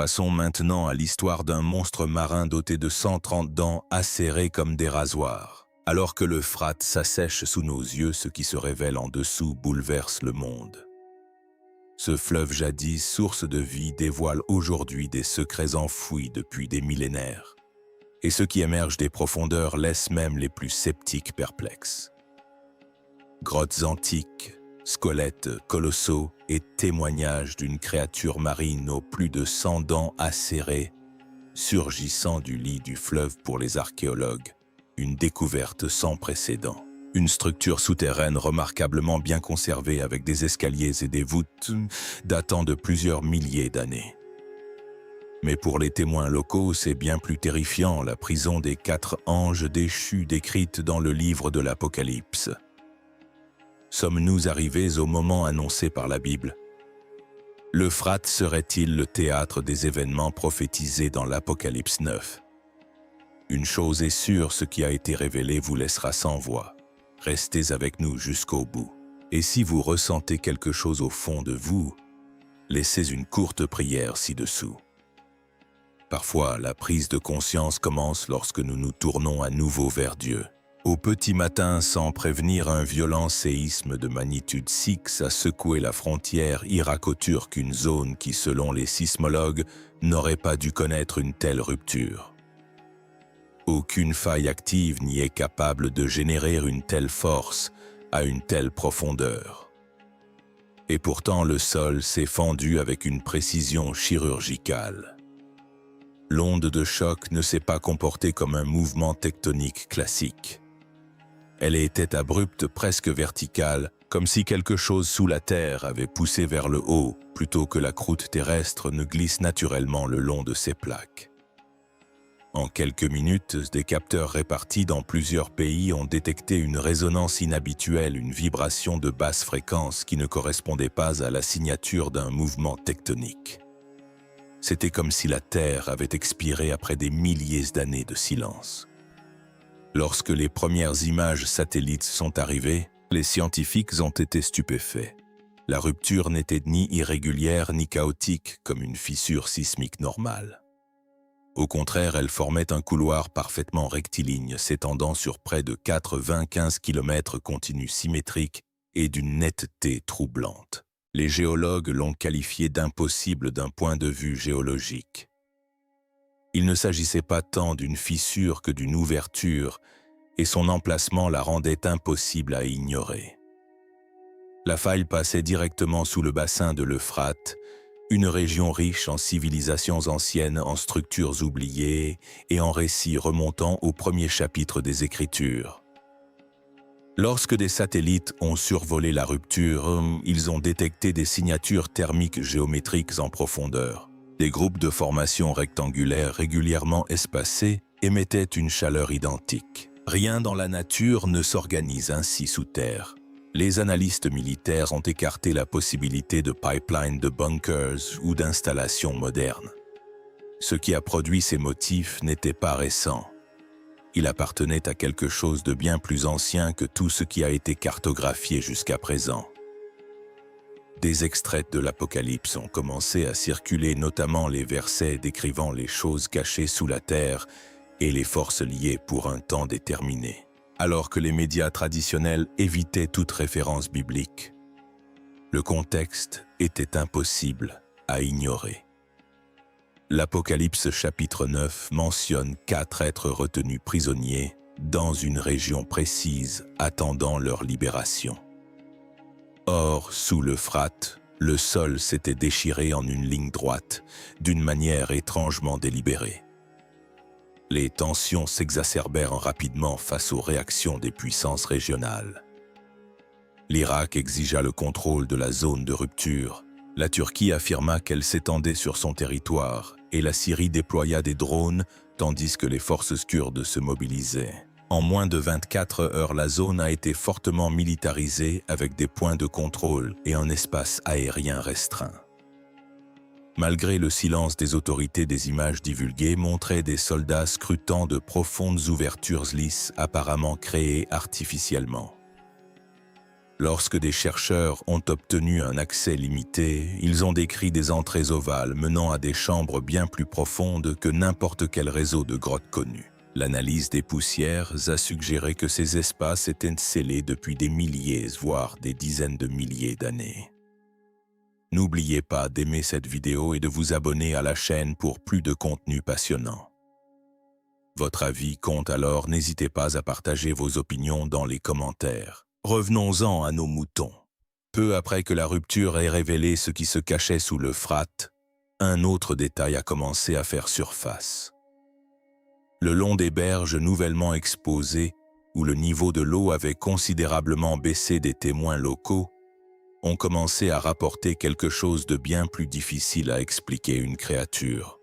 Passons maintenant à l'histoire d'un monstre marin doté de 130 dents acérées comme des rasoirs. Alors que l'Euphrate s'assèche sous nos yeux, ce qui se révèle en dessous bouleverse le monde. Ce fleuve jadis source de vie dévoile aujourd'hui des secrets enfouis depuis des millénaires. Et ce qui émerge des profondeurs laisse même les plus sceptiques perplexes. Grottes antiques, squelettes colossaux et témoignages d'une créature marine aux plus de 100 dents acérées, surgissant du lit du fleuve pour les archéologues, une découverte sans précédent. Une structure souterraine remarquablement bien conservée avec des escaliers et des voûtes datant de plusieurs milliers d'années. Mais pour les témoins locaux, c'est bien plus terrifiant, la prison des 4 anges déchus décrite dans le livre de l'Apocalypse. Sommes-nous arrivés au moment annoncé par la Bible? L'Euphrate serait-il le théâtre des événements prophétisés dans l'Apocalypse 9? Une chose est sûre, ce qui a été révélé vous laissera sans voix. Restez avec nous jusqu'au bout. Et si vous ressentez quelque chose au fond de vous, laissez une courte prière ci-dessous. Parfois, la prise de conscience commence lorsque nous nous tournons à nouveau vers Dieu. Au petit matin, sans prévenir, un violent séisme de magnitude 6 a secoué la frontière irako-turque, une zone qui, selon les sismologues, n'aurait pas dû connaître une telle rupture. Aucune faille active n'y est capable de générer une telle force à une telle profondeur. Et pourtant, le sol s'est fendu avec une précision chirurgicale. L'onde de choc ne s'est pas comportée comme un mouvement tectonique classique. Elle était abrupte, presque verticale, comme si quelque chose sous la terre avait poussé vers le haut, plutôt que la croûte terrestre ne glisse naturellement le long de ses plaques. En quelques minutes, des capteurs répartis dans plusieurs pays ont détecté une résonance inhabituelle, une vibration de basse fréquence qui ne correspondait pas à la signature d'un mouvement tectonique. C'était comme si la Terre avait expiré après des milliers d'années de silence. Lorsque les premières images satellites sont arrivées, les scientifiques ont été stupéfaits. La rupture n'était ni irrégulière ni chaotique comme une fissure sismique normale. Au contraire, elle formait un couloir parfaitement rectiligne s'étendant sur près de 95 km continus symétriques et d'une netteté troublante. Les géologues l'ont qualifié d'impossible d'un point de vue géologique. Il ne s'agissait pas tant d'une fissure que d'une ouverture, et son emplacement la rendait impossible à ignorer. La faille passait directement sous le bassin de l'Euphrate, une région riche en civilisations anciennes, en structures oubliées et en récits remontant au premier chapitre des Écritures. Lorsque des satellites ont survolé la rupture, ils ont détecté des signatures thermiques géométriques en profondeur. Des groupes de formations rectangulaires régulièrement espacés émettaient une chaleur identique. Rien dans la nature ne s'organise ainsi sous terre. Les analystes militaires ont écarté la possibilité de pipelines, de bunkers ou d'installations modernes. Ce qui a produit ces motifs n'était pas récent. Il appartenait à quelque chose de bien plus ancien que tout ce qui a été cartographié jusqu'à présent. Des extraits de l'Apocalypse ont commencé à circuler, notamment les versets décrivant les choses cachées sous la terre et les forces liées pour un temps déterminé, alors que les médias traditionnels évitaient toute référence biblique. Le contexte était impossible à ignorer. L'Apocalypse chapitre 9 mentionne 4 êtres retenus prisonniers dans une région précise attendant leur libération. Or, sous l'Euphrate, le sol s'était déchiré en une ligne droite, d'une manière étrangement délibérée. Les tensions s'exacerbèrent rapidement face aux réactions des puissances régionales. L'Irak exigea le contrôle de la zone de rupture, la Turquie affirma qu'elle s'étendait sur son territoire et la Syrie déploya des drones tandis que les forces kurdes se mobilisaient. En moins de 24 heures, la zone a été fortement militarisée avec des points de contrôle et un espace aérien restreint. Malgré le silence des autorités, des images divulguées montraient des soldats scrutant de profondes ouvertures lisses apparemment créées artificiellement. Lorsque des chercheurs ont obtenu un accès limité, ils ont décrit des entrées ovales menant à des chambres bien plus profondes que n'importe quel réseau de grottes connu. L'analyse des poussières a suggéré que ces espaces étaient scellés depuis des milliers, voire des dizaines de milliers d'années. N'oubliez pas d'aimer cette vidéo et de vous abonner à la chaîne pour plus de contenu passionnant. Votre avis compte, alors n'hésitez pas à partager vos opinions dans les commentaires. Revenons-en à nos moutons. Peu après que la rupture ait révélé ce qui se cachait sous l'Euphrate, un autre détail a commencé à faire surface. Le long des berges nouvellement exposées, où le niveau de l'eau avait considérablement baissé, des témoins locaux ont commencé à rapporter quelque chose de bien plus difficile à expliquer: une créature.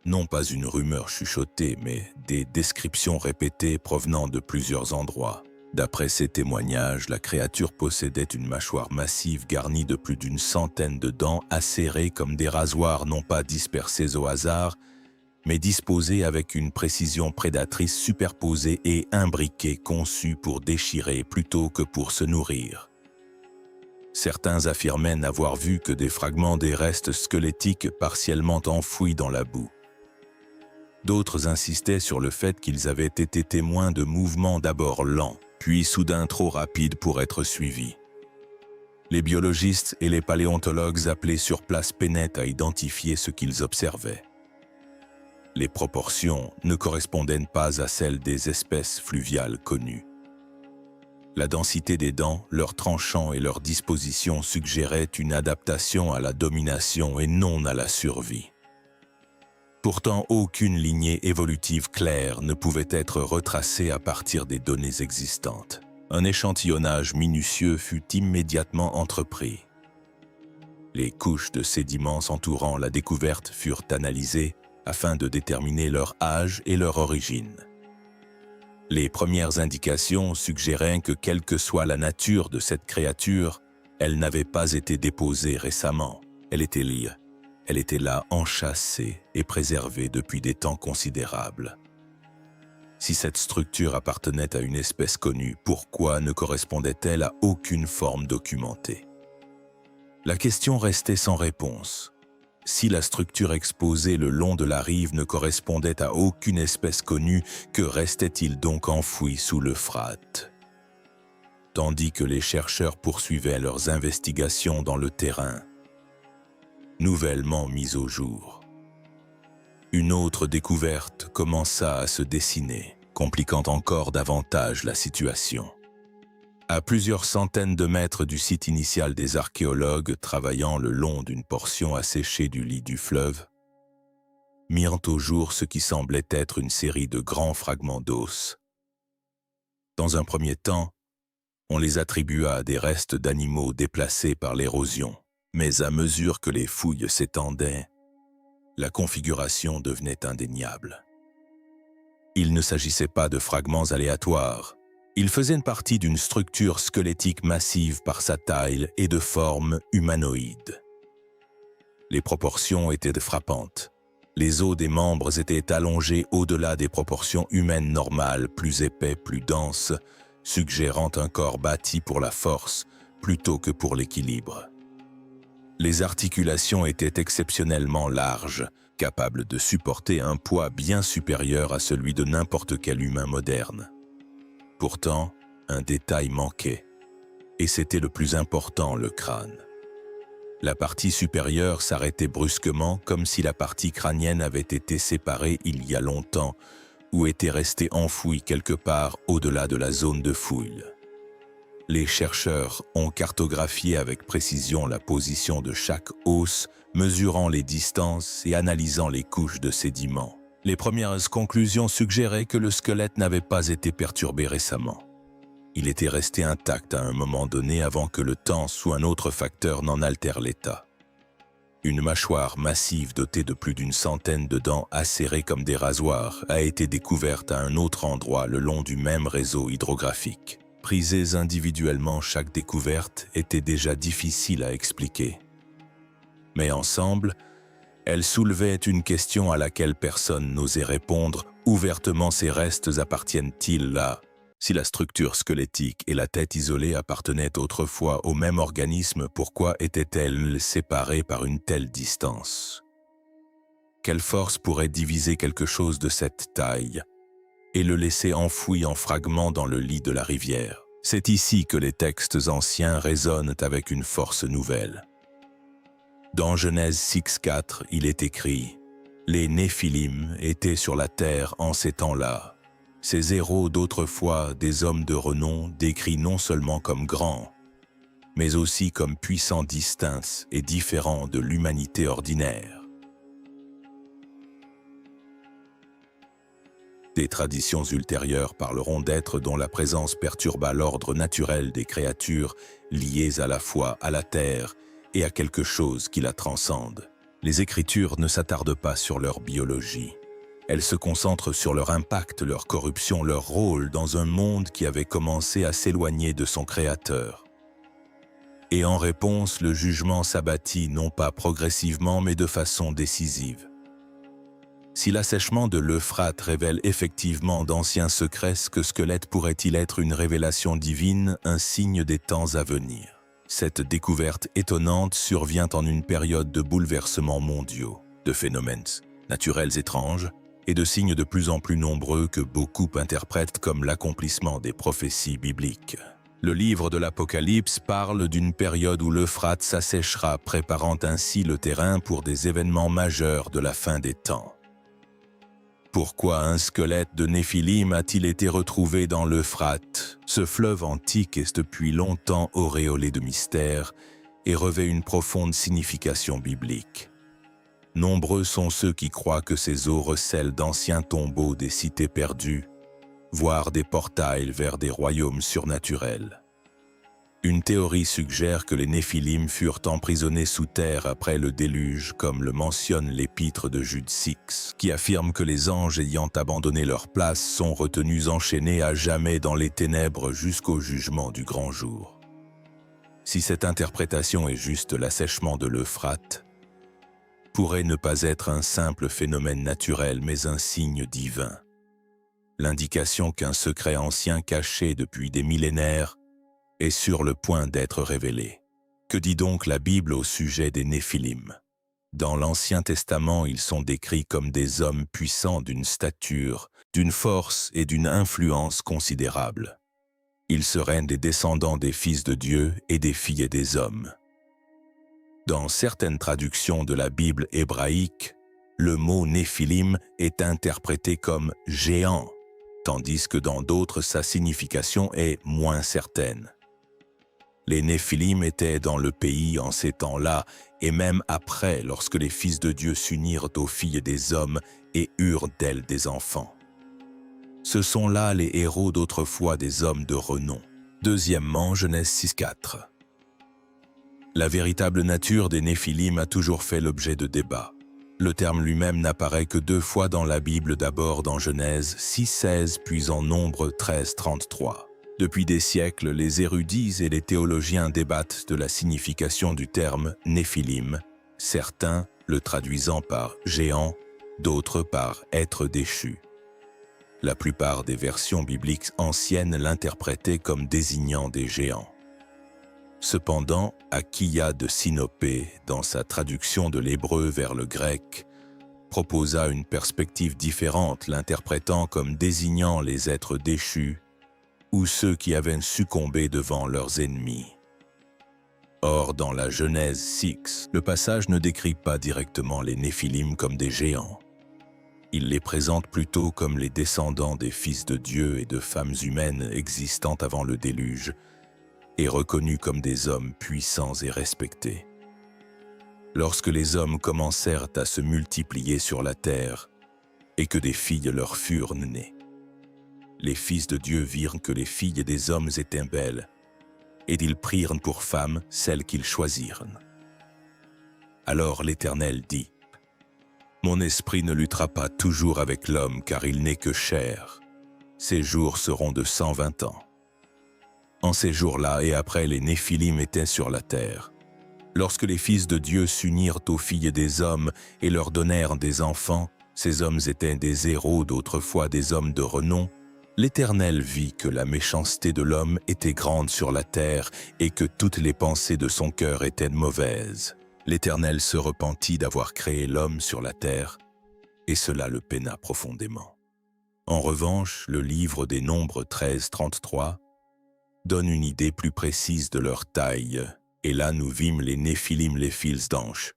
Non pas une rumeur chuchotée, mais des descriptions répétées provenant de plusieurs endroits. D'après ces témoignages, la créature possédait une mâchoire massive garnie de plus d'une centaine de dents acérées comme des rasoirs, non pas dispersées au hasard, mais disposées avec une précision prédatrice, superposées et imbriquées, conçues pour déchirer plutôt que pour se nourrir. Certains affirmaient n'avoir vu que des fragments des restes squelettiques partiellement enfouis dans la boue. D'autres insistaient sur le fait qu'ils avaient été témoins de mouvements d'abord lents, puis soudain trop rapides pour être suivis. Les biologistes et les paléontologues appelés sur place peinaient à identifier ce qu'ils observaient. Les proportions ne correspondaient pas à celles des espèces fluviales connues. La densité des dents, leurs tranchants et leur disposition suggéraient une adaptation à la domination et non à la survie. Pourtant, aucune lignée évolutive claire ne pouvait être retracée à partir des données existantes. Un échantillonnage minutieux fut immédiatement entrepris. Les couches de sédiments entourant la découverte furent analysées afin de déterminer leur âge et leur origine. Les premières indications suggéraient que, quelle que soit la nature de cette créature, elle n'avait pas été déposée récemment. Elle était là enchâssée et préservée depuis des temps considérables. Si cette structure appartenait à une espèce connue, pourquoi ne correspondait-elle à aucune forme documentée? La question restait sans réponse. Si la structure exposée le long de la rive ne correspondait à aucune espèce connue, que restait-il donc enfoui sous l'Euphrate? Tandis que les chercheurs poursuivaient leurs investigations dans le terrain, nouvellement mise au jour, une autre découverte commença à se dessiner, compliquant encore davantage la situation. À plusieurs centaines de mètres du site initial, des archéologues travaillant le long d'une portion asséchée du lit du fleuve mirent au jour ce qui semblait être une série de grands fragments d'os. Dans un premier temps, on les attribua à des restes d'animaux déplacés par l'érosion. Mais à mesure que les fouilles s'étendaient, la configuration devenait indéniable. Il ne s'agissait pas de fragments aléatoires. Ils faisaient partie d'une structure squelettique massive par sa taille et de forme humanoïde. Les proportions étaient frappantes. Les os des membres étaient allongés au-delà des proportions humaines normales, plus épais, plus denses, suggérant un corps bâti pour la force plutôt que pour l'équilibre. Les articulations étaient exceptionnellement larges, capables de supporter un poids bien supérieur à celui de n'importe quel humain moderne. Pourtant, un détail manquait, et c'était le plus important: le crâne. La partie supérieure s'arrêtait brusquement, comme si la partie crânienne avait été séparée il y a longtemps ou était restée enfouie quelque part au-delà de la zone de fouille. Les chercheurs ont cartographié avec précision la position de chaque os, mesurant les distances et analysant les couches de sédiments. Les premières conclusions suggéraient que le squelette n'avait pas été perturbé récemment. Il était resté intact à un moment donné avant que le temps ou un autre facteur n'en altère l'état. Une mâchoire massive dotée de plus d'une centaine de dents acérées comme des rasoirs a été découverte à un autre endroit le long du même réseau hydrographique. Prisées individuellement, chaque découverte était déjà difficile à expliquer. Mais ensemble, elles soulevaient une question à laquelle personne n'osait répondre: ouvertement, ces restes appartiennent-ils à Si la structure squelettique et la tête isolée appartenaient autrefois au même organisme, pourquoi étaient-elles séparées par une telle distance? Quelle force pourrait diviser quelque chose de cette taille et le laisser enfoui en fragments dans le lit de la rivière? C'est ici que les textes anciens résonnent avec une force nouvelle. Dans Genèse 6:4, il est écrit « Les Néphilim étaient sur la terre en ces temps-là. Ces héros d'autrefois, des hommes de renom, décrits non seulement comme grands, mais aussi comme puissants distincts et différents de l'humanité ordinaire. » Des traditions ultérieures parleront d'êtres dont la présence perturba l'ordre naturel des créatures liées à la fois à la terre et à quelque chose qui la transcende. Les Écritures ne s'attardent pas sur leur biologie. Elles se concentrent sur leur impact, leur corruption, leur rôle dans un monde qui avait commencé à s'éloigner de son Créateur. Et en réponse, le jugement s'abattit non pas progressivement mais de façon décisive. Si l'assèchement de l'Euphrate révèle effectivement d'anciens secrets, ce squelette pourrait-il être une révélation divine, un signe des temps à venir? Cette découverte étonnante survient en une période de bouleversements mondiaux, de phénomènes naturels étranges et de signes de plus en plus nombreux que beaucoup interprètent comme l'accomplissement des prophéties bibliques. Le livre de l'Apocalypse parle d'une période où l'Euphrate s'asséchera, préparant ainsi le terrain pour des événements majeurs de la fin des temps. Pourquoi un squelette de Néphilim a-t-il été retrouvé dans l'Euphrate? Ce fleuve antique est depuis longtemps auréolé de mystère et revêt une profonde signification biblique. Nombreux sont ceux qui croient que ces eaux recèlent d'anciens tombeaux des cités perdues, voire des portails vers des royaumes surnaturels. Une théorie suggère que les Néphilim furent emprisonnés sous terre après le déluge, comme le mentionne l'épître de Jude 6, qui affirme que les anges ayant abandonné leur place sont retenus enchaînés à jamais dans les ténèbres jusqu'au jugement du grand jour. Si cette interprétation est juste, l'assèchement de l'Euphrate pourrait ne pas être un simple phénomène naturel mais un signe divin. L'indication qu'un secret ancien caché depuis des millénaires est sur le point d'être révélé. Que dit donc la Bible au sujet des Néphilim? Dans l'Ancien Testament, ils sont décrits comme des hommes puissants d'une stature, d'une force et d'une influence considérables. Ils seraient des descendants des fils de Dieu et des filles des hommes. Dans certaines traductions de la Bible hébraïque, le mot Néphilim est interprété comme « géant », tandis que dans d'autres, sa signification est moins certaine. Les Néphilim étaient dans le pays en ces temps-là, et même après, lorsque les fils de Dieu s'unirent aux filles des hommes et eurent d'elles des enfants. Ce sont là les héros d'autrefois, des hommes de renom. Deuxièmement, Genèse 6:4. La véritable nature des Néphilim a toujours fait l'objet de débats. Le terme lui-même n'apparaît que 2 fois dans la Bible, d'abord dans Genèse 6:16, puis en Nombre 13:33. Depuis des siècles, les érudits et les théologiens débattent de la signification du terme Néphilim, certains le traduisant par « géant », d'autres par « être déchu ». La plupart des versions bibliques anciennes l'interprétaient comme désignant des géants. Cependant, Akia de Sinopé, dans sa traduction de l'hébreu vers le grec, proposa une perspective différente, l'interprétant comme désignant les êtres déchus ou ceux qui avaient succombé devant leurs ennemis. Or, dans la Genèse 6, le passage ne décrit pas directement les Néphilim comme des géants. Il les présente plutôt comme les descendants des fils de Dieu et de femmes humaines existant avant le déluge, et reconnus comme des hommes puissants et respectés. Lorsque les hommes commencèrent à se multiplier sur la terre, et que des filles leur furent nées, les fils de Dieu virent que les filles des hommes étaient belles, et ils prirent pour femmes celles qu'ils choisirent. Alors l'Éternel dit, « Mon esprit ne luttera pas toujours avec l'homme, car il n'est que chair. Ses jours seront de 120 ans. » En ces jours-là et après, les Néphilim étaient sur la terre. Lorsque les fils de Dieu s'unirent aux filles des hommes et leur donnèrent des enfants, ces hommes étaient des héros d'autrefois, des hommes de renom, L'Éternel vit que la méchanceté de l'homme était grande sur la terre et que toutes les pensées de son cœur étaient mauvaises. L'Éternel se repentit d'avoir créé l'homme sur la terre, et cela le peina profondément. En revanche, le livre des Nombres 13:33 donne une idée plus précise de leur taille, et là nous vîmes les Néphilim, les fils d'anges.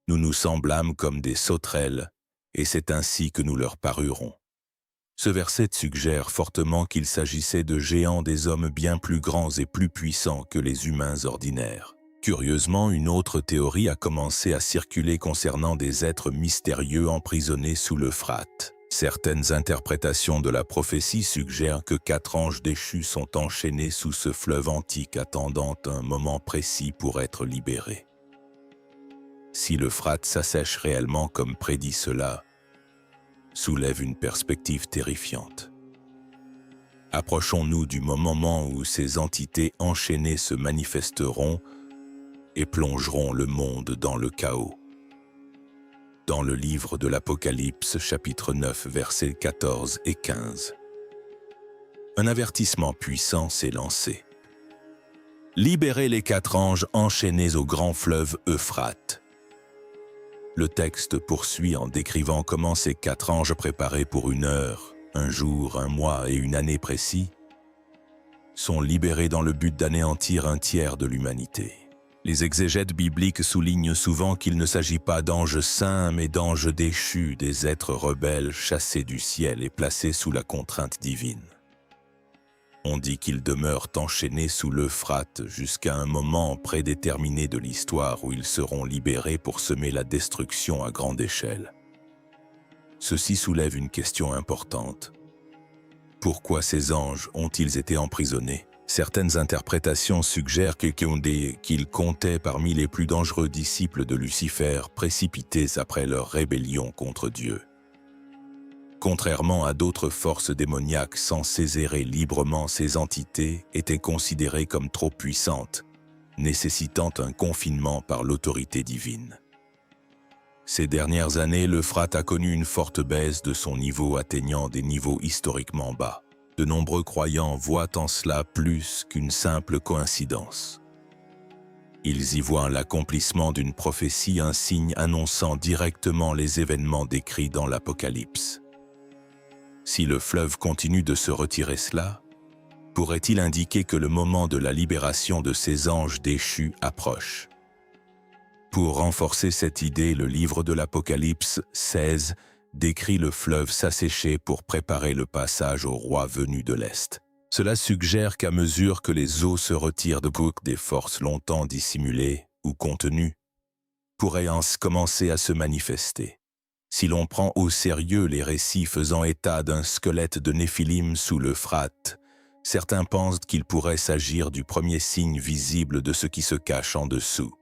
Nous nous semblâmes comme des sauterelles, et c'est ainsi que nous leur parurons. Ce verset suggère fortement qu'il s'agissait de géants, des hommes bien plus grands et plus puissants que les humains ordinaires. Curieusement, une autre théorie a commencé à circuler concernant des êtres mystérieux emprisonnés sous l'Euphrate. Certaines interprétations de la prophétie suggèrent que 4 anges déchus sont enchaînés sous ce fleuve antique attendant un moment précis pour être libérés. Si l'Euphrate s'assèche réellement comme prédit cela, soulève une perspective terrifiante. Approchons-nous du moment où ces entités enchaînées se manifesteront et plongeront le monde dans le chaos. Dans le livre de l'Apocalypse, chapitre 9, versets 14 et 15. Un avertissement puissant s'est lancé. Libérez les 4 anges enchaînés au grand fleuve Euphrate. Le texte poursuit en décrivant comment ces 4 anges préparés pour une heure, un jour, un mois et une année précis sont libérés dans le but d'anéantir un tiers de l'humanité. Les exégètes bibliques soulignent souvent qu'il ne s'agit pas d'anges saints, mais d'anges déchus, des êtres rebelles chassés du ciel et placés sous la contrainte divine. On dit qu'ils demeurent enchaînés sous l'Euphrate jusqu'à un moment prédéterminé de l'histoire où ils seront libérés pour semer la destruction à grande échelle. Ceci soulève une question importante. Pourquoi ces anges ont-ils été emprisonnés ? Certaines interprétations suggèrent qu'ils comptaient parmi les plus dangereux disciples de Lucifer, précipités après leur rébellion contre Dieu. Contrairement à d'autres forces démoniaques censées errer librement, ces entités étaient considérées comme trop puissantes, nécessitant un confinement par l'autorité divine. Ces dernières années, l'Euphrate a connu une forte baisse de son niveau, atteignant des niveaux historiquement bas. De nombreux croyants voient en cela plus qu'une simple coïncidence. Ils y voient l'accomplissement d'une prophétie, un signe annonçant directement les événements décrits dans l'Apocalypse. Si le fleuve continue de se retirer, cela pourrait-il indiquer que le moment de la libération de ces anges déchus approche? Pour renforcer cette idée, le livre de l'Apocalypse 16 décrit le fleuve s'assécher pour préparer le passage au roi venu de l'Est. Cela suggère qu'à mesure que les eaux se retirent de bouc, des forces longtemps dissimulées ou contenues pourraient commencer à se manifester. Si l'on prend au sérieux les récits faisant état d'un squelette de Néphilim sous l'Euphrate, certains pensent qu'il pourrait s'agir du premier signe visible de ce qui se cache en dessous.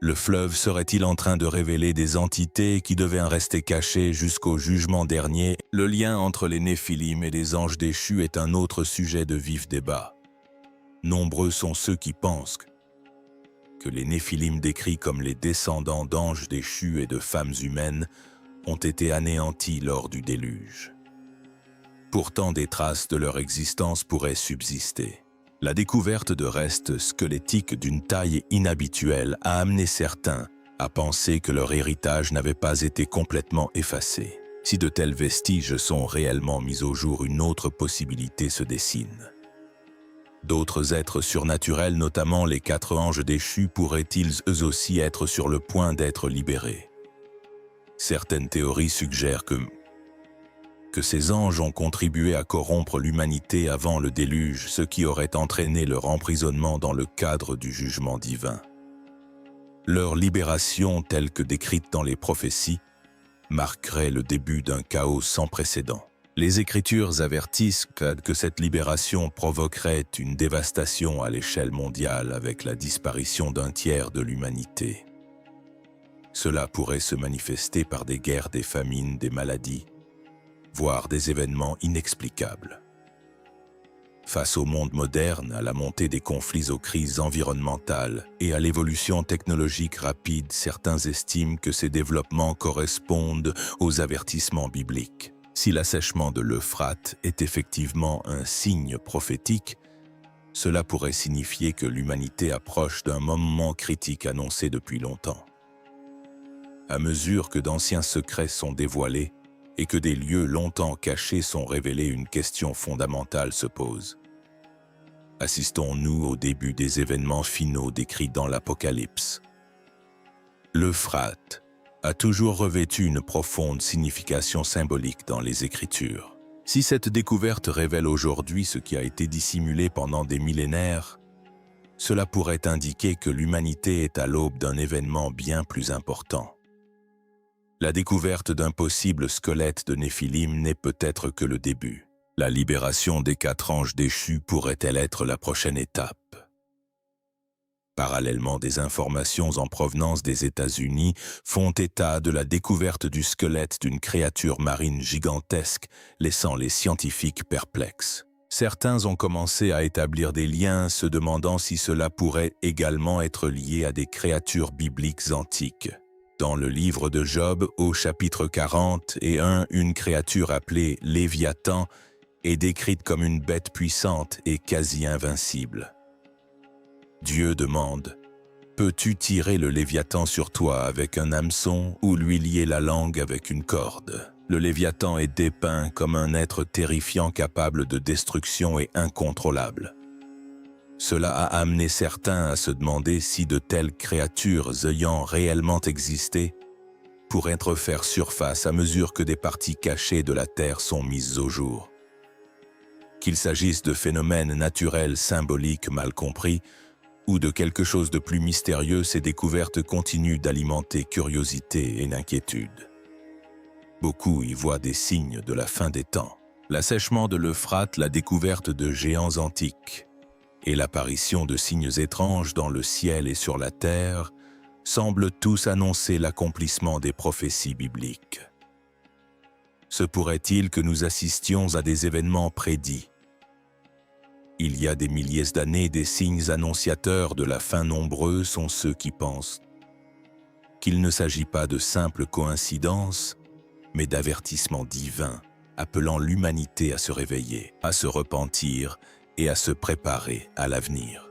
Le fleuve serait-il en train de révéler des entités qui devaient rester cachées jusqu'au jugement dernier? Le lien entre les Néphilim et les anges déchus est un autre sujet de vif débat. Nombreux sont ceux qui pensent que les Néphilim, décrits comme les descendants d'anges déchus et de femmes humaines, ont été anéantis lors du déluge. Pourtant, des traces de leur existence pourraient subsister. La découverte de restes squelettiques d'une taille inhabituelle a amené certains à penser que leur héritage n'avait pas été complètement effacé. Si de tels vestiges sont réellement mis au jour, une autre possibilité se dessine. D'autres êtres surnaturels, notamment les 4 anges déchus, pourraient-ils eux aussi être sur le point d'être libérés? Certaines théories suggèrent que ces anges ont contribué à corrompre l'humanité avant le déluge, ce qui aurait entraîné leur emprisonnement dans le cadre du jugement divin. Leur libération, telle que décrite dans les prophéties, marquerait le début d'un chaos sans précédent. Les Écritures avertissent que cette libération provoquerait une dévastation à l'échelle mondiale avec la disparition d'un tiers de l'humanité. Cela pourrait se manifester par des guerres, des famines, des maladies, voire des événements inexplicables. Face au monde moderne, à la montée des conflits, aux crises environnementales et à l'évolution technologique rapide, certains estiment que ces développements correspondent aux avertissements bibliques. Si l'assèchement de l'Euphrate est effectivement un signe prophétique, cela pourrait signifier que l'humanité approche d'un moment critique annoncé depuis longtemps. À mesure que d'anciens secrets sont dévoilés et que des lieux longtemps cachés sont révélés, une question fondamentale se pose. Assistons-nous au début des événements finaux décrits dans l'Apocalypse? L'Euphrate a toujours revêtu une profonde signification symbolique dans les Écritures. Si cette découverte révèle aujourd'hui ce qui a été dissimulé pendant des millénaires, cela pourrait indiquer que l'humanité est à l'aube d'un événement bien plus important. La découverte d'un possible squelette de Néphilim n'est peut-être que le début. La libération des 4 anges déchus pourrait-elle être la prochaine étape? Parallèlement, des informations en provenance des États-Unis font état de la découverte du squelette d'une créature marine gigantesque, laissant les scientifiques perplexes. Certains ont commencé à établir des liens, se demandant si cela pourrait également être lié à des créatures bibliques antiques. Dans le livre de Job, au chapitre 41, une créature appelée Léviathan est décrite comme une bête puissante et quasi invincible. Dieu demande « Peux-tu tirer le Léviathan sur toi avec un hameçon ou lui lier la langue avec une corde ?» Le Léviathan est dépeint comme un être terrifiant capable de destruction et incontrôlable. Cela a amené certains à se demander si de telles créatures ayant réellement existé pourraient refaire surface à mesure que des parties cachées de la Terre sont mises au jour. Qu'il s'agisse de phénomènes naturels symboliques mal compris ou de quelque chose de plus mystérieux, ces découvertes continuent d'alimenter curiosité et inquiétude. Beaucoup y voient des signes de la fin des temps. L'assèchement de l'Euphrate, la découverte de géants antiques et l'apparition de signes étranges dans le ciel et sur la terre semblent tous annoncer l'accomplissement des prophéties bibliques. Se pourrait-il que nous assistions à des événements prédits? Il y a des milliers d'années, des signes annonciateurs de la fin nombreux sont ceux qui pensent qu'il ne s'agit pas de simples coïncidences, mais d'avertissements divins appelant l'humanité à se réveiller, à se repentir et à se préparer à l'avenir.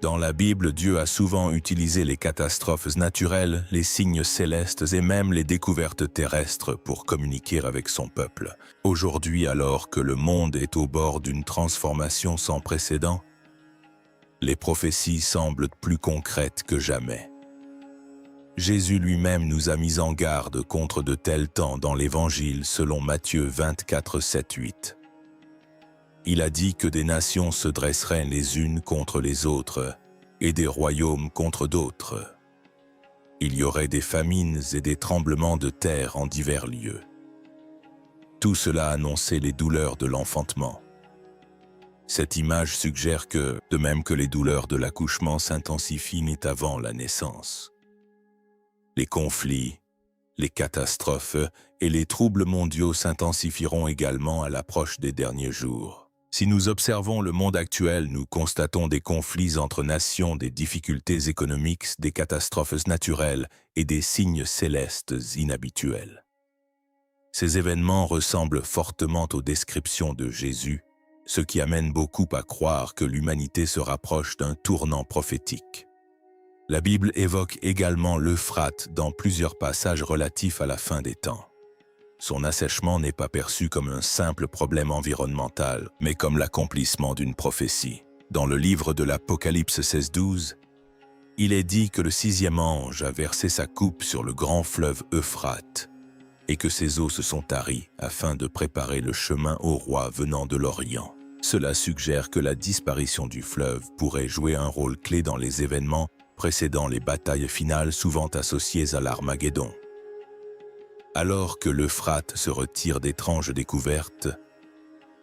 Dans la Bible, Dieu a souvent utilisé les catastrophes naturelles, les signes célestes et même les découvertes terrestres pour communiquer avec son peuple. Aujourd'hui, alors que le monde est au bord d'une transformation sans précédent, les prophéties semblent plus concrètes que jamais. Jésus lui-même nous a mis en garde contre de tels temps dans l'Évangile selon Matthieu 24, 7, 8. Il a dit que des nations se dresseraient les unes contre les autres et des royaumes contre d'autres. Il y aurait des famines et des tremblements de terre en divers lieux. Tout cela annonçait les douleurs de l'enfantement. Cette image suggère que, de même que les douleurs de l'accouchement s'intensifient avant la naissance, les conflits, les catastrophes et les troubles mondiaux s'intensifieront également à l'approche des derniers jours. Si nous observons le monde actuel, nous constatons des conflits entre nations, des difficultés économiques, des catastrophes naturelles et des signes célestes inhabituels. Ces événements ressemblent fortement aux descriptions de Jésus, ce qui amène beaucoup à croire que l'humanité se rapproche d'un tournant prophétique. La Bible évoque également l'Euphrate dans plusieurs passages relatifs à la fin des temps. Son assèchement n'est pas perçu comme un simple problème environnemental, mais comme l'accomplissement d'une prophétie. Dans le livre de l'Apocalypse 16-12, il est dit que le 6e ange a versé sa coupe sur le grand fleuve Euphrate et que ses eaux se sont taries afin de préparer le chemin au roi venant de l'Orient. Cela suggère que la disparition du fleuve pourrait jouer un rôle clé dans les événements précédant les batailles finales souvent associées à l'Armageddon. Alors que l'Euphrate se retire d'étranges découvertes,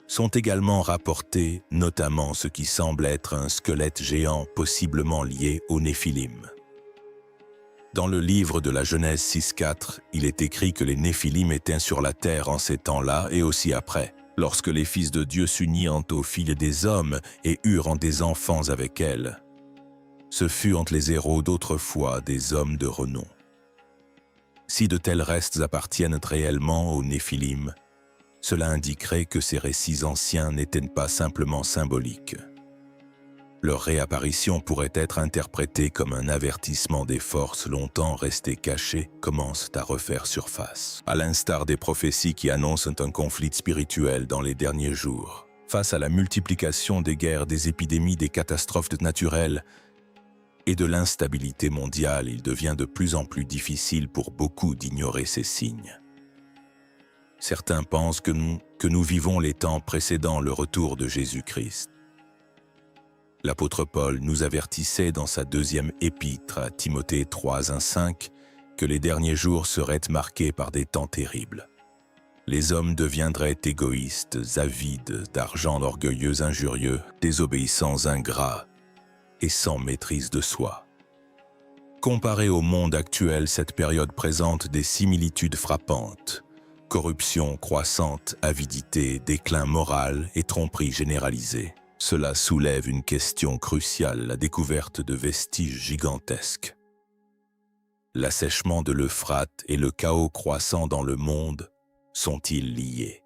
sont également rapportés notamment ce qui semble être un squelette géant possiblement lié aux Néphilim. Dans le livre de la Genèse 6.4, il est écrit que les Néphilim étaient sur la terre en ces temps-là et aussi après, lorsque les fils de Dieu s'unirent aux filles des hommes et eurent des enfants avec elles. Ce fut entre les héros d'autrefois des hommes de renom. Si de tels restes appartiennent réellement aux Néphilim, Cela indiquerait que ces récits anciens n'étaient pas simplement symboliques. Leur réapparition pourrait être interprétée comme un avertissement des forces longtemps restées cachées commencent à refaire surface. À l'instar des prophéties qui annoncent un conflit spirituel dans les derniers jours. Face à la multiplication des guerres, des épidémies, des catastrophes naturelles et de l'instabilité mondiale, il devient de plus en plus difficile pour beaucoup d'ignorer ces signes. Certains pensent que nous vivons les temps précédant le retour de Jésus-Christ. L'apôtre Paul nous avertissait dans sa deuxième épître à Timothée 3:1-5 que les derniers jours seraient marqués par des temps terribles. Les hommes deviendraient égoïstes, avides d'argent, orgueilleux, injurieux, désobéissants, ingrats et sans maîtrise de soi. Comparé au monde actuel, cette période présente des similitudes frappantes. Corruption croissante, avidité, déclin moral et tromperie généralisée. Cela soulève une question cruciale, la découverte de vestiges gigantesques. L'assèchement de l'Euphrate et le chaos croissant dans le monde sont-ils liés?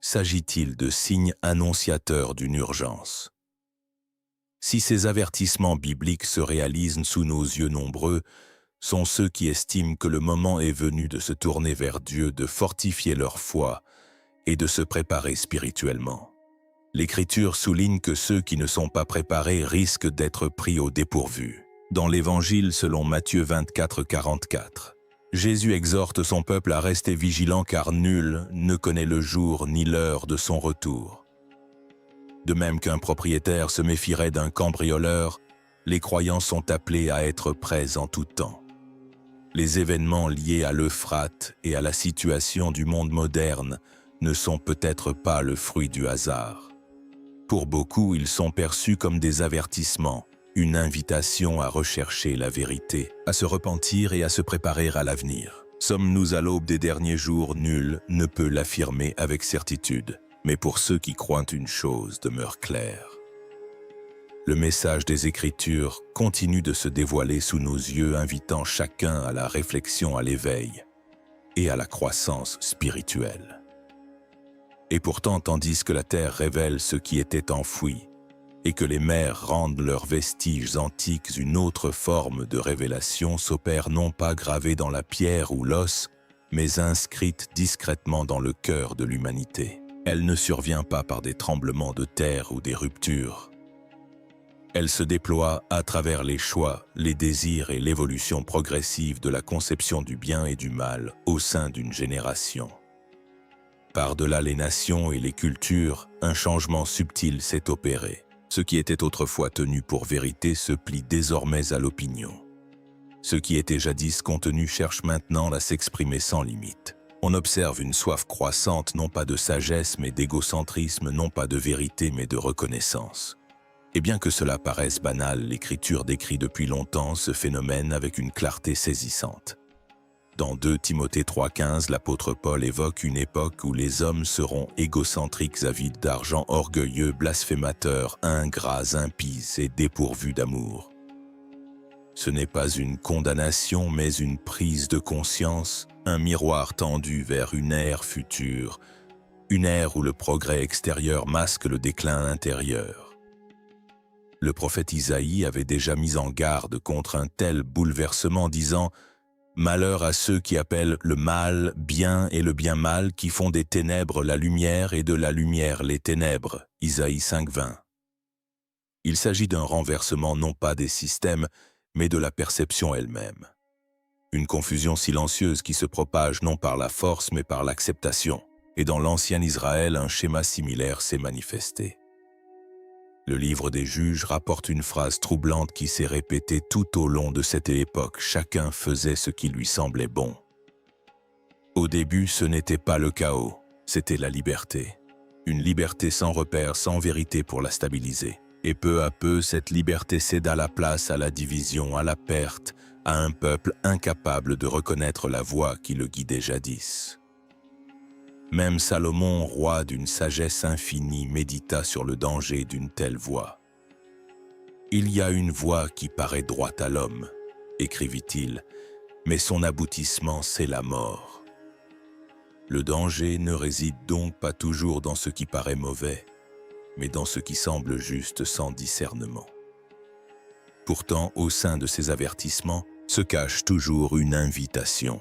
S'agit-il de signes annonciateurs d'une urgence? Si ces avertissements bibliques se réalisent sous nos yeux nombreux, sont ceux qui estiment que le moment est venu de se tourner vers Dieu, de fortifier leur foi et de se préparer spirituellement. L'Écriture souligne que ceux qui ne sont pas préparés risquent d'être pris au dépourvu. Dans l'Évangile selon Matthieu 24:44, Jésus exhorte son peuple à rester vigilant car nul ne connaît le jour ni l'heure de son retour. De même qu'un propriétaire se méfierait d'un cambrioleur, les croyants sont appelés à être prêts en tout temps. Les événements liés à l'Euphrate et à la situation du monde moderne ne sont peut-être pas le fruit du hasard. Pour beaucoup, ils sont perçus comme des avertissements, une invitation à rechercher la vérité, à se repentir et à se préparer à l'avenir. Sommes-nous à l'aube des derniers jours? Nul ne peut l'affirmer avec certitude, mais pour ceux qui croient une chose demeure claire. Le message des Écritures continue de se dévoiler sous nos yeux, invitant chacun à la réflexion, à l'éveil et à la croissance spirituelle. Et pourtant, tandis que la terre révèle ce qui était enfoui, et que les mers rendent leurs vestiges antiques, une autre forme de révélation s'opère non pas gravée dans la pierre ou l'os, mais inscrite discrètement dans le cœur de l'humanité. Elle ne survient pas par des tremblements de terre ou des ruptures. Elle se déploie à travers les choix, les désirs et l'évolution progressive de la conception du bien et du mal au sein d'une génération. Par-delà les nations et les cultures, un changement subtil s'est opéré. Ce qui était autrefois tenu pour vérité se plie désormais à l'opinion. Ce qui était jadis contenu cherche maintenant à s'exprimer sans limite. On observe une soif croissante non pas de sagesse mais d'égocentrisme, non pas de vérité mais de reconnaissance. Et bien que cela paraisse banal, l'Écriture décrit depuis longtemps ce phénomène avec une clarté saisissante. Dans 2 Timothée 3:15, l'apôtre Paul évoque une époque où les hommes seront égocentriques, avides d'argent, orgueilleux, blasphémateurs, ingrats, impies et dépourvus d'amour. Ce n'est pas une condamnation, mais une prise de conscience, un miroir tendu vers une ère future, une ère où le progrès extérieur masque le déclin intérieur. Le prophète Isaïe avait déjà mis en garde contre un tel bouleversement, disant « Malheur à ceux qui appellent le mal bien et le bien mal, qui font des ténèbres la lumière et de la lumière les ténèbres. » Isaïe 5:20. Il s'agit d'un renversement non pas des systèmes, mais de la perception elle-même. Une confusion silencieuse qui se propage non par la force, mais par l'acceptation. Et dans l'ancien Israël, un schéma similaire s'est manifesté. Le livre des Juges rapporte une phrase troublante qui s'est répétée tout au long de cette époque. Chacun faisait ce qui lui semblait bon. Au début, ce n'était pas le chaos, c'était la liberté. Une liberté sans repère, sans vérité pour la stabiliser. Et peu à peu, cette liberté céda la place à la division, à la perte, à un peuple incapable de reconnaître la voie qui le guidait jadis. Même Salomon, roi d'une sagesse infinie, médita sur le danger d'une telle voie. « Il y a une voie qui paraît droite à l'homme, » écrivit-il, « mais son aboutissement, c'est la mort. » Le danger ne réside donc pas toujours dans ce qui paraît mauvais, mais dans ce qui semble juste sans discernement. Pourtant, au sein de ces avertissements, se cache toujours une invitation.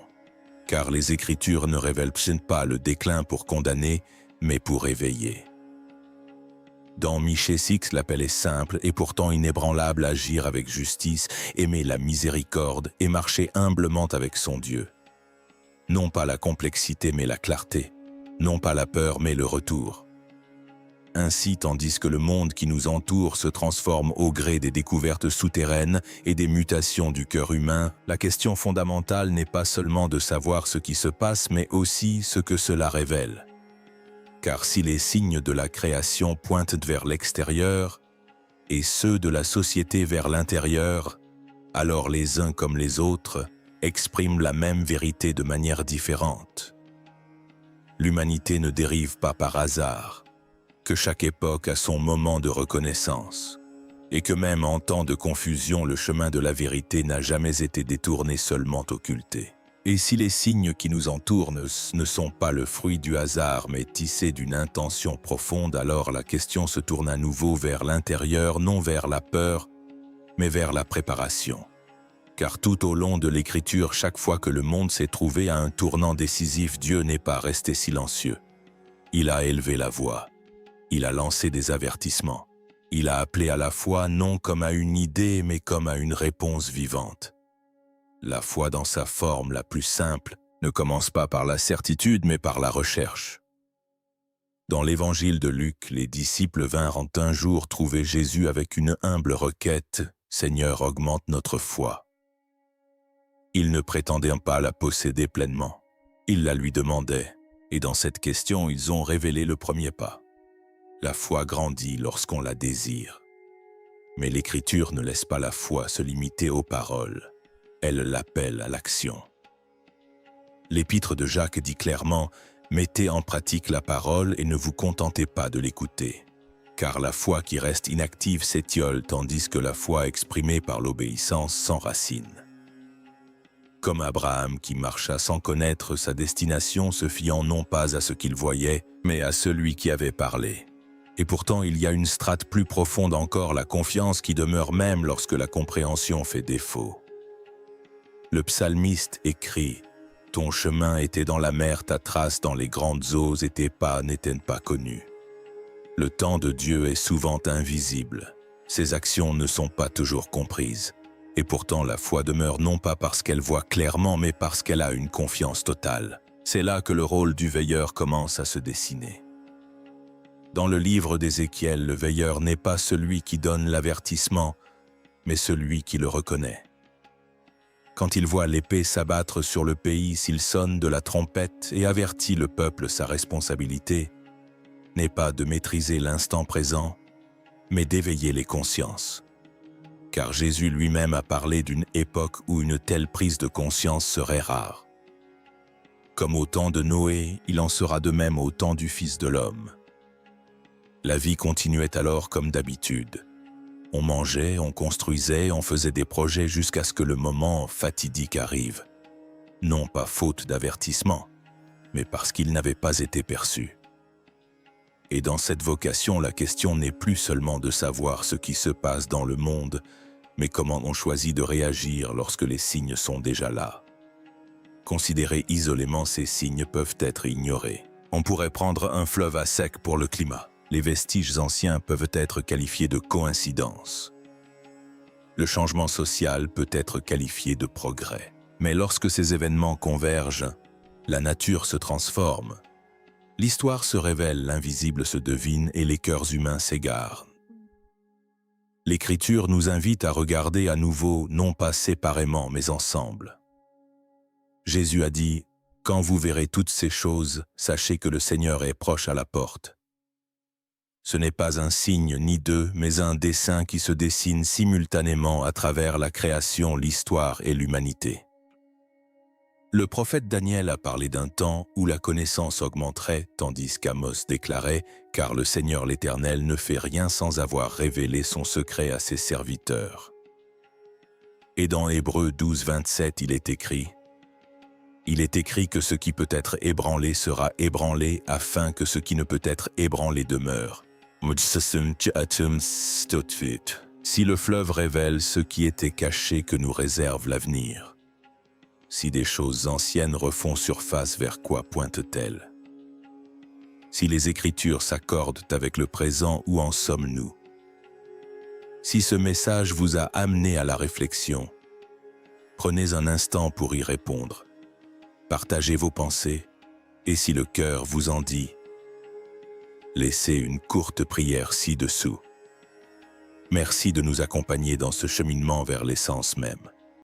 Car les Écritures ne révèlent pas le déclin pour condamner, mais pour éveiller. Dans Michée 6, l'appel est simple et pourtant inébranlable: agir avec justice, aimer la miséricorde et marcher humblement avec son Dieu. Non pas la complexité mais la clarté, non pas la peur mais le retour. Ainsi, tandis que le monde qui nous entoure se transforme au gré des découvertes souterraines et des mutations du cœur humain, la question fondamentale n'est pas seulement de savoir ce qui se passe, mais aussi ce que cela révèle. Car si les signes de la création pointent vers l'extérieur et ceux de la société vers l'intérieur, alors les uns comme les autres expriment la même vérité de manière différente. L'humanité ne dérive pas par hasard, que chaque époque a son moment de reconnaissance, et que même en temps de confusion, le chemin de la vérité n'a jamais été détourné, seulement occulté. Et si les signes qui nous entourent ne sont pas le fruit du hasard, mais tissés d'une intention profonde, alors la question se tourne à nouveau vers l'intérieur, non vers la peur, mais vers la préparation. Car tout au long de l'Écriture, chaque fois que le monde s'est trouvé à un tournant décisif, Dieu n'est pas resté silencieux. Il a élevé la voix. Il a lancé des avertissements. Il a appelé à la foi non comme à une idée, mais comme à une réponse vivante. La foi dans sa forme la plus simple ne commence pas par la certitude, mais par la recherche. Dans l'évangile de Luc, les disciples vinrent un jour trouver Jésus avec une humble requête: « Seigneur, augmente notre foi. » Ils ne prétendaient pas la posséder pleinement. Ils la lui demandaient, et dans cette question, ils ont révélé le premier pas. La foi grandit lorsqu'on la désire. Mais l'Écriture ne laisse pas la foi se limiter aux paroles. Elle l'appelle à l'action. L'Épître de Jacques dit clairement: « Mettez en pratique la parole et ne vous contentez pas de l'écouter. Car la foi qui reste inactive s'étiole, tandis que la foi exprimée par l'obéissance s'enracine. » Comme Abraham qui marcha sans connaître sa destination, se fiant non pas à ce qu'il voyait, mais à celui qui avait parlé. Et pourtant, il y a une strate plus profonde encore, la confiance qui demeure même lorsque la compréhension fait défaut. Le psalmiste écrit: « Ton chemin était dans la mer, ta trace dans les grandes eaux, et tes pas n'étaient pas connus. » Le temps de Dieu est souvent invisible. Ses actions ne sont pas toujours comprises. Et pourtant, la foi demeure non pas parce qu'elle voit clairement, mais parce qu'elle a une confiance totale. C'est là que le rôle du veilleur commence à se dessiner. Dans le livre d'Ézéchiel, le veilleur n'est pas celui qui donne l'avertissement, mais celui qui le reconnaît. Quand il voit l'épée s'abattre sur le pays, s'il sonne de la trompette et avertit le peuple, sa responsabilité n'est pas de maîtriser l'instant présent, mais d'éveiller les consciences. Car Jésus lui-même a parlé d'une époque où une telle prise de conscience serait rare. Comme au temps de Noé, il en sera de même au temps du Fils de l'homme. La vie continuait alors comme d'habitude. On mangeait, on construisait, on faisait des projets jusqu'à ce que le moment fatidique arrive. Non pas faute d'avertissement, mais parce qu'il n'avait pas été perçu. Et dans cette vocation, la question n'est plus seulement de savoir ce qui se passe dans le monde, mais comment on choisit de réagir lorsque les signes sont déjà là. Considérés isolément, ces signes peuvent être ignorés. On pourrait prendre un fleuve à sec pour le climat. Les vestiges anciens peuvent être qualifiés de coïncidence. Le changement social peut être qualifié de progrès. Mais lorsque ces événements convergent, la nature se transforme. L'histoire se révèle, l'invisible se devine et les cœurs humains s'égarent. L'Écriture nous invite à regarder à nouveau, non pas séparément, mais ensemble. Jésus a dit: « Quand vous verrez toutes ces choses, sachez que le Seigneur est proche à la porte. » Ce n'est pas un signe ni deux, mais un dessein qui se dessine simultanément à travers la création, l'histoire et l'humanité. Le prophète Daniel a parlé d'un temps où la connaissance augmenterait, tandis qu'Amos déclarait « Car le Seigneur l'Éternel ne fait rien sans avoir révélé son secret à ses serviteurs. » Et dans Hébreux 12, 27, il est écrit: Il est écrit que ce qui peut être ébranlé sera ébranlé afin que ce qui ne peut être ébranlé demeure. Si le fleuve révèle ce qui était caché que nous réserve l'avenir, si des choses anciennes refont surface, vers quoi pointent-elles? Si les Écritures s'accordent avec le présent, où en sommes-nous? Si ce message vous a amené à la réflexion, prenez un instant pour y répondre. Partagez vos pensées, et si le cœur vous en dit, laissez une courte prière ci-dessous. Merci de nous accompagner dans ce cheminement vers l'essence même.